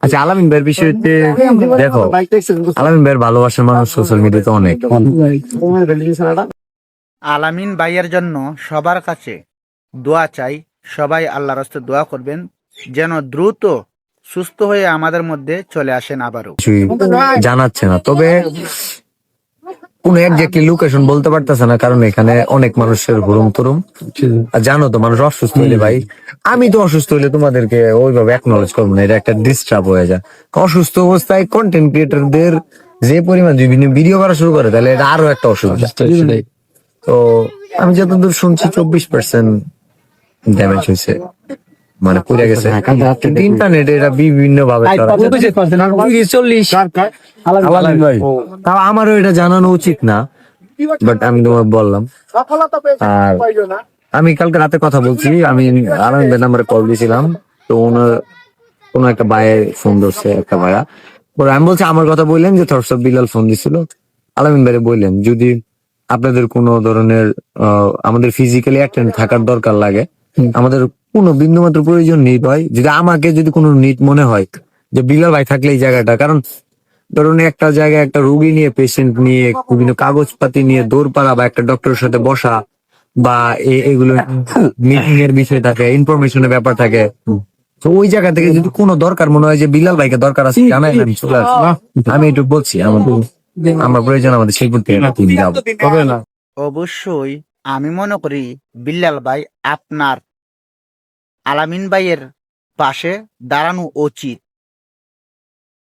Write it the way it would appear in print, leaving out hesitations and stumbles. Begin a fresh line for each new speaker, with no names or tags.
আচ্ছা, আলামিন ভাইয়ের বিষয়তে দেখো, আলামিন ভাইয়ের ভালোবাসার মানুষ সোশ্যাল মিডিয়াতে অনেক।
আলামিন ভাইয়ের জন্য সবার কাছে দোয়া চাই। সবাই আল্লাহর রাস্তায় দোয়া করবেন যেন দ্রুত সুস্থ হয়ে আমাদের মধ্যে চলে আসেন আবারও।
কিছুই জানাচ্ছে না, তবে কোন একজাক্টলি লোকেশন বলতে পারতেছে না, কারণ এখানে অনেক মানুষের হুড়ুম তুরুম। আর জানো তো, মানুষ অসুস্থ হইলে ভাই, আমি তো অসুস্থ হইলে তোমাদেরকে ওইভাবে একনলেজ করবো না, এটা একটা ডিস্টার্ব হয়ে যায়। অসুস্থ অবস্থায় কন্টেন্ট ক্রিয়েটরদের যে পরিমাণ বিভিন্ন ভিডিও করা শুরু করে, তাহলে এটা আরো একটা অসুবিধা। তো আমি যতদূর শুনছি 24% ড্যামেজ হয়েছে, মানে পুড়ে গেছে। ইন্টারনেটে এটা বিভিন্ন ভাবে তাও আমারও এটা জানানো উচিত না, বাট আমি তোমার বললাম। আর আমি কালকে রাতে কথা বলছি, আমি আলামিনের নাম্বারে কল দিয়েছিলাম, তো ওনার কোন একটা ভাইয়ের ফোন ধরছে, একটা ভাইয়া। পরে আমি বলছি আমার কথা বললেন যে থরসব বিলাল ফোন দিছিল, আলামিন ভাইরে বললেন যদি আপনাদের কোনো ধরনের আমাদের ফিজিক্যালি অ্যাটেন্ড থাকার দরকার লাগে, আমাদের কোনো বিন্দু মাত্র প্রয়োজন নিট হয়, যদি আমাকে যদি কোনো নিট মনে হয় যে বিলাল ভাই থাকলে এই জায়গাটা, কারণ ধরুন একটা জায়গায় একটা রোগী নিয়ে, পেশেন্ট নিয়ে, বিভিন্ন কাগজপাতি নিয়ে দৌড়পাড়া, বা একটা ডক্টরের সাথে বসা, বা এগুলো মিটিং এর বিষয় থাকে, ইনফরমেশনের ব্যাপার থাকে। তো ওই জায়গা থেকে যদি কোনো দরকার মনে হয় যে বিলাল ভাইকে দরকার আছে, জানাই আমি চলে আসবো। আমি একটু বলছি আমার প্রয়োজন, আমাদের শিল্পুর থেকে হবে না।
অবশ্যই আমি মনে করি বিল্লাল ভাই আপনার আলামিন ভাইয়ের পাশে দাঁড়ানো উচিত।